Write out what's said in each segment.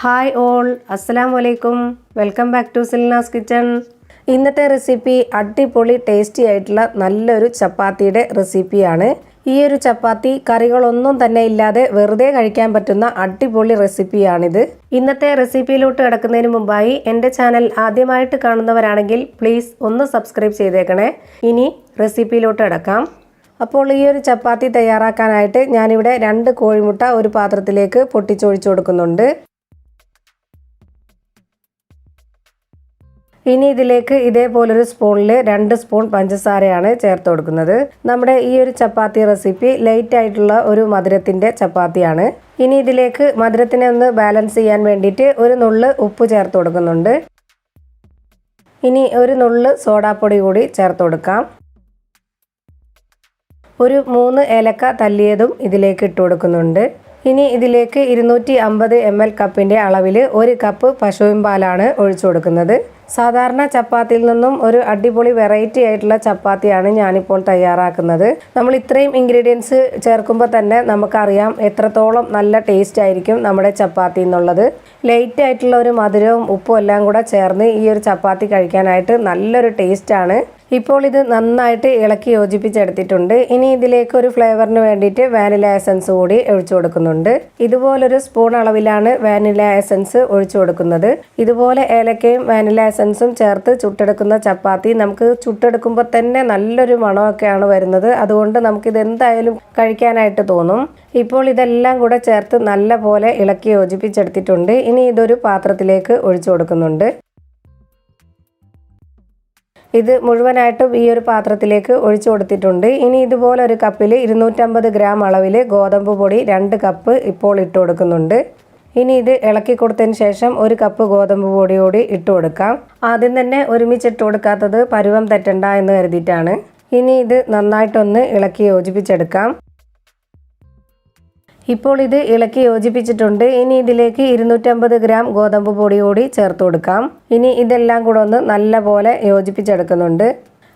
Hi all, അസ്സലാമു അലൈക്കും. Welcome back to Silnas kitchen. ഇന്നത്തെ റെസിപ്പി അടിപൊളി ടേസ്റ്റി ആയിട്ടുള്ള നല്ലൊരു ചപ്പാത്തിയുടെ റെസിപ്പിയാണ്. ഈ ഒരു ചപ്പാത്തി കറികളൊന്നും തന്നെ ഇല്ലാതെ വെറുതെ കഴിക്കാൻ പറ്റുന്ന അടിപൊളി റെസിപ്പിയാണിത്. ഇന്നത്തെ റെസിപ്പിയിലോട്ട് കിടക്കുന്നതിന് മുമ്പായി എൻ്റെ ചാനൽ ആദ്യമായിട്ട് കാണുന്നവരാണെങ്കിൽ പ്ലീസ് ഒന്ന് സബ്സ്ക്രൈബ് ചെയ്തേക്കണേ. ഇനി റെസിപ്പിയിലോട്ട് കിടക്കാം. അപ്പോൾ ഈ ഒരു ചപ്പാത്തി തയ്യാറാക്കാനായിട്ട് ഞാനിവിടെ 2 കോഴിമുട്ട ഒരു പാത്രത്തിലേക്ക് പൊട്ടിച്ചൊഴിച്ചു കൊടുക്കുന്നുണ്ട്. ഇനി ഇതിലേക്ക് ഇതേപോലൊരു സ്പൂണിൽ 2 സ്പൂൺ പഞ്ചസാരയാണ് ചേർത്ത് കൊടുക്കുന്നത്. നമ്മുടെ ഈ ഒരു ചപ്പാത്തി റെസിപ്പി ലൈറ്റ് ആയിട്ടുള്ള ഒരു മധുരത്തിൻ്റെ ചപ്പാത്തിയാണ്. ഇനി ഇതിലേക്ക് മധുരത്തിനെ ഒന്ന് ബാലൻസ് ചെയ്യാൻ വേണ്ടിയിട്ട് ഒരു നുള്ള് ഉപ്പ് ചേർത്ത് കൊടുക്കുന്നുണ്ട്. ഇനി ഒരു നുള്ള് സോഡാപ്പൊടി കൂടി ചേർത്ത് കൊടുക്കാം. ഒരു 3 ഏലക്ക തല്ലിയതും ഇതിലേക്ക് ഇട്ട് കൊടുക്കുന്നുണ്ട്. ഇനി ഇതിലേക്ക് 250 ml കപ്പിൻ്റെ അളവിൽ 1 കപ്പ് പശുവിൻ പാലാണ് ഒഴിച്ചു കൊടുക്കുന്നത്. സാധാരണ ചപ്പാത്തിയിൽ നിന്നും ഒരു അടിപൊളി വെറൈറ്റി ആയിട്ടുള്ള ചപ്പാത്തിയാണ് ഞാനിപ്പോൾ തയ്യാറാക്കുന്നത്. നമ്മൾ ഇത്രയും ഇൻഗ്രീഡിയൻസ് ചേർക്കുമ്പോൾ തന്നെ നമുക്കറിയാം എത്രത്തോളം നല്ല ടേസ്റ്റ് ആയിരിക്കും നമ്മുടെ ചപ്പാത്തി എന്നുള്ളത്. ലൈറ്റ് ആയിട്ടുള്ള ഒരു മധുരവും ഉപ്പും എല്ലാം കൂടെ ചേർന്ന് ഈ ഒരു ചപ്പാത്തി കഴിക്കാനായിട്ട് നല്ലൊരു ടേസ്റ്റാണ്. ഇപ്പോൾ ഇത് നന്നായിട്ട് ഇളക്കി യോജിപ്പിച്ചെടുത്തിട്ടുണ്ട്. ഇനി ഇതിലേക്ക് ഒരു ഫ്ലേവറിന് വേണ്ടിയിട്ട് വാനില എസൻസ് കൂടി ഒഴിച്ചു കൊടുക്കുന്നുണ്ട്. ഇതുപോലൊരു സ്പൂൺ അളവിലാണ് വാനില എസൻസ് ഒഴിച്ചു കൊടുക്കുന്നത്. ഇതുപോലെ ഏലക്കയും വാനില എസൻസും ചേർത്ത് ചുട്ടെടുക്കുന്ന ചപ്പാത്തി നമുക്ക് ചുട്ടെടുക്കുമ്പോൾ തന്നെ നല്ലൊരു മണമൊക്കെയാണ് വരുന്നത്. അതുകൊണ്ട് നമുക്കിത് എന്തായാലും കഴിക്കാനായിട്ട് തോന്നും. ഇപ്പോൾ ഇതെല്ലാം കൂടെ ചേർത്ത് നല്ല പോലെ ഇളക്കി യോജിപ്പിച്ചെടുത്തിട്ടുണ്ട്. ഇനി ഇതൊരു പാത്രത്തിലേക്ക് ഒഴിച്ചു കൊടുക്കുന്നുണ്ട്. ഇത് മുഴുവനായിട്ടും ഈ ഒരു പാത്രത്തിലേക്ക് ഒഴിച്ചു കൊടുത്തിട്ടുണ്ട്. ഇനി ഇതുപോലെ ഒരു കപ്പിൽ 250 ഗ്രാം അളവിൽ ഗോതമ്പ് പൊടി 2 കപ്പ് ഇപ്പോൾ ഇട്ട് കൊടുക്കുന്നുണ്ട്. ഇനി ഇത് ഇളക്കി കൊടുത്തതിന് ശേഷം 1 കപ്പ് ഗോതമ്പ് പൊടി കൂടി ഇട്ട് കൊടുക്കാം. ആദ്യം തന്നെ ഒരുമിച്ച് ഇട്ട് കൊടുക്കാത്തത് പരുവം തെറ്റണ്ട എന്ന് കരുതിയിട്ടാണ്. ഇനി ഇത് നന്നായിട്ടൊന്ന് ഇളക്കി യോജിപ്പിച്ചെടുക്കാം. ഇപ്പോൾ ഇത് ഇളക്കി യോജിപ്പിച്ചിട്ടുണ്ട്. ഇനി ഇതിലേക്ക് 250 ഗ്രാം ഗോതമ്പ് പൊടി കൂടി ചേർത്ത് കൊടുക്കാം. ഇനി ഇതെല്ലാം കൂടെ ഒന്ന് നല്ല പോലെ യോജിപ്പിച്ചെടുക്കുന്നുണ്ട്.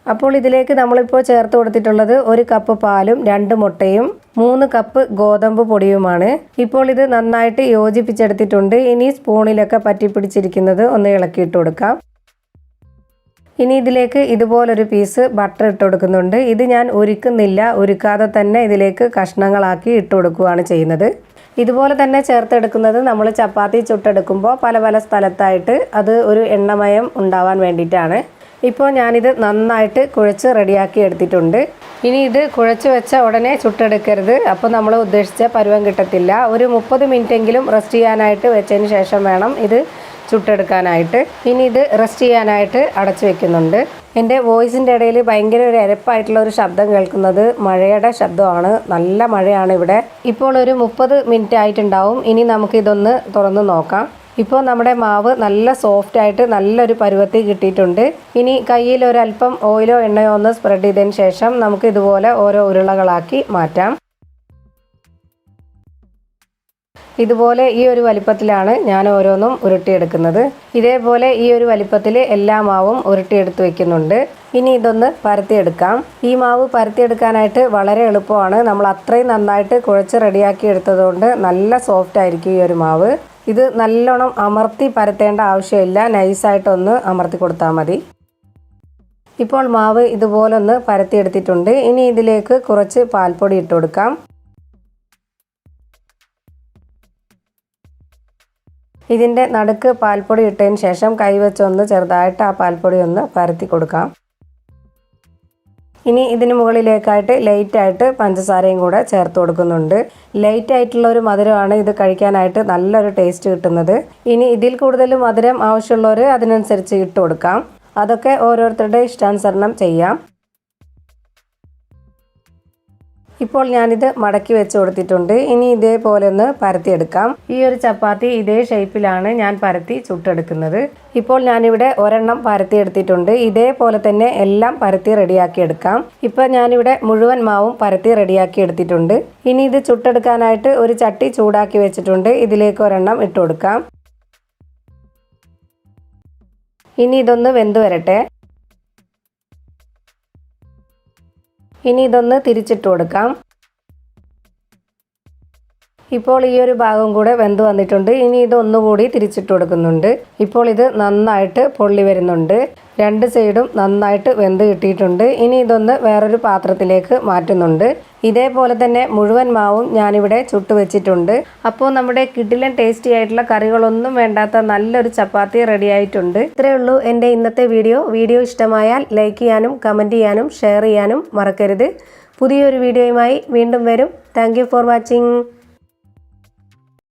അപ്പോൾ ഇതിലേക്ക് നമ്മളിപ്പോൾ ചേർത്ത് കൊടുത്തിട്ടുള്ളത് 1 കപ്പ് പാലും 2 മുട്ടയും 3 കപ്പ് ഗോതമ്പ് പൊടിയുമാണ്. ഇപ്പോൾ ഇത് നന്നായിട്ട് യോജിപ്പിച്ചെടുത്തിട്ടുണ്ട്. ഇനി സ്പൂണിലൊക്കെ പറ്റിപ്പിടിച്ചിരിക്കുന്നത് ഒന്ന് ഇളക്കിയിട്ട് കൊടുക്കാം. ഇനി ഇതിലേക്ക് ഇതുപോലൊരു പീസ് ബട്ടർ ഇട്ട് കൊടുക്കുന്നുണ്ട്. ഇത് ഞാൻ ഉരുക്കുന്നില്ല, ഉരുക്കാതെ തന്നെ ഇതിലേക്ക് കഷ്ണങ്ങളാക്കി ഇട്ട് കൊടുക്കുകയാണ് ചെയ്യുന്നത്. ഇതുപോലെ തന്നെ ചേർത്തെടുക്കുന്നത് നമ്മൾ ചപ്പാത്തി ചുട്ടെടുക്കുമ്പോൾ പല പല സ്ഥലത്തായിട്ട് അത് ഒരു എണ്ണമയം ഉണ്ടാവാൻ വേണ്ടിയിട്ടാണ്. ഇപ്പോൾ ഞാനിത് നന്നായിട്ട് കുഴച്ച് റെഡിയാക്കി എടുത്തിട്ടുണ്ട്. ഇനി ഇത് കുഴച്ച് വെച്ച ഉടനെ ചുട്ടെടുക്കരുത്, അപ്പോൾ നമ്മൾ ഉദ്ദേശിച്ച പരുവം കിട്ടത്തില്ല. ഒരു 30 മിനിറ്റെങ്കിലും റെസ്റ്റ് ചെയ്യാനായിട്ട് വെച്ചതിന് ശേഷം വേണം ഇത് ചുട്ടെടുക്കാനായിട്ട്. ഇനി ഇത് റെസ്റ്റ് ചെയ്യാനായിട്ട് അടച്ചു വെക്കുന്നുണ്ട്. എൻ്റെ വോയിസിൻ്റെ ഇടയിൽ ഭയങ്കര ഒരു എരപ്പായിട്ടുള്ള ഒരു ശബ്ദം കേൾക്കുന്നത് മഴയുടെ ശബ്ദമാണ്. നല്ല മഴയാണ് ഇവിടെ. ഇപ്പോൾ ഒരു 30 മിനിറ്റ് ആയിട്ടുണ്ടാവും. ഇനി നമുക്കിതൊന്ന് തുറന്ന് നോക്കാം. ഇപ്പോൾ നമ്മുടെ മാവ് നല്ല സോഫ്റ്റ് ആയിട്ട് നല്ലൊരു പരുവത്തിൽ കിട്ടിയിട്ടുണ്ട്. ഇനി കയ്യിൽ ഒരല്പം ഓയിലോ എണ്ണയോ ഒന്ന് സ്പ്രെഡ് ചെയ്തതിന് ശേഷം നമുക്ക് ഇതുപോലെ ഓരോ ഉരുളകളാക്കി മാറ്റാം. ഇതുപോലെ ഈ ഒരു വലിപ്പത്തിലാണ് ഞാൻ ഓരോന്നും ഉരുട്ടിയെടുക്കുന്നത്. ഇതേപോലെ ഈ ഒരു വലിപ്പത്തിൽ എല്ലാ മാവും ഉരുട്ടിയെടുത്ത് വെക്കുന്നുണ്ട്. ഇനി ഇതൊന്ന് പരത്തിയെടുക്കാം. ഈ മാവ് പരത്തിയെടുക്കാനായിട്ട് വളരെ എളുപ്പമാണ്. നമ്മൾ അത്രയും നന്നായിട്ട് കുഴച്ച് റെഡിയാക്കി എടുത്തതുകൊണ്ട് നല്ല സോഫ്റ്റ് ആയിരിക്കും ഈ ഒരു മാവ്. ഇത് നല്ലോണം അമർത്തി പരത്തേണ്ട ആവശ്യമില്ല, നൈസായിട്ടൊന്ന് അമർത്തി കൊടുത്താൽ മതി. ഇപ്പോൾ മാവ് ഇതുപോലെ ഒന്ന് പരത്തിയെടുത്തിട്ടുണ്ട്. ഇനി ഇതിലേക്ക് കുറച്ച് പാൽപ്പൊടി ഇട്ട് കൊടുക്കാം. ഇതിൻ്റെ നടുക്ക് പാൽപ്പൊടി ഇട്ടതിന് ശേഷം കൈവച്ചൊന്ന് ചെറുതായിട്ട് ആ പാൽപ്പൊടി ഒന്ന് പരത്തി കൊടുക്കാം. ഇനി ഇതിന് മുകളിലേക്കായിട്ട് ലൈറ്റായിട്ട് പഞ്ചസാരയും കൂടെ ചേർത്ത് കൊടുക്കുന്നുണ്ട്. ലൈറ്റ് ആയിട്ടുള്ള ഒരു മധുരമാണ് ഇത് കഴിക്കാനായിട്ട് നല്ലൊരു ടേസ്റ്റ് കിട്ടുന്നത്. ഇനി ഇതിൽ കൂടുതൽ മധുരം ആവശ്യമുള്ളവർ അതിനനുസരിച്ച് ഇട്ട് കൊടുക്കാം. അതൊക്കെ ഓരോരുത്തരുടെ ഇഷ്ടാനുസരണം ചെയ്യാം. ഇപ്പോൾ ഞാനിത് മടക്കി വെച്ച് കൊടുത്തിട്ടുണ്ട്. ഇനി ഇതേപോലെ ഒന്ന് പരത്തിയെടുക്കാം. ഈ ഒരു ചപ്പാത്തി ഇതേ ഷേപ്പിലാണ് ഞാൻ പരത്തി ചുട്ടെടുക്കുന്നത്. ഇപ്പോൾ ഞാനിവിടെ ഒരെണ്ണം പരത്തിയെടുത്തിട്ടുണ്ട്. ഇതേപോലെ തന്നെ എല്ലാം പരത്തി റെഡിയാക്കി എടുക്കാം. ഇപ്പോൾ ഞാനിവിടെ മുഴുവൻ മാവും പരത്തി റെഡിയാക്കി എടുത്തിട്ടുണ്ട്. ഇനി ഇത് ചുട്ടെടുക്കാനായിട്ട് ഒരു ചട്ടി ചൂടാക്കി വെച്ചിട്ടുണ്ട്. ഇതിലേക്ക് ഒരെണ്ണം ഇട്ട് കൊടുക്കാം. ഇനി ഇതൊന്ന് വെന്ത് വരട്ടെ. ഇനി ഇതൊന്ന് തിരിച്ചിട്ട് കൊടുക്കാം. ഇപ്പോൾ ഈ ഒരു ഭാഗം കൂടെ വെന്ത് വന്നിട്ടുണ്ട്. ഇനി ഇത് ഒന്നുകൂടി തിരിച്ചിട്ട് കൊടുക്കുന്നുണ്ട്. ഇപ്പോൾ ഇത് നന്നായിട്ട് പൊള്ളി വരുന്നുണ്ട്. രണ്ട് സൈഡും നന്നായിട്ട് വെന്ത് കിട്ടിയിട്ടുണ്ട്. ഇനി ഇതൊന്ന് വേറൊരു പാത്രത്തിലേക്ക് മാറ്റുന്നുണ്ട്. ഇതേപോലെ തന്നെ മുഴുവൻ മാവും ഞാനിവിടെ ചുട്ട് വെച്ചിട്ടുണ്ട്. അപ്പോൾ നമ്മുടെ കിടിലൻ ടേസ്റ്റി ആയിട്ടുള്ള കറികളൊന്നും വേണ്ടാത്ത നല്ലൊരു ചപ്പാത്തി റെഡി ആയിട്ടുണ്ട്. ഇത്രയേ ഉള്ളൂ എൻ്റെ ഇന്നത്തെ വീഡിയോ ഇഷ്ടമായാൽ ലൈക്ക് ചെയ്യാനും കമൻറ്റ് ചെയ്യാനും ഷെയർ ചെയ്യാനും മറക്കരുത്. പുതിയൊരു വീഡിയോയുമായി വീണ്ടും വരും. Thank you for watching.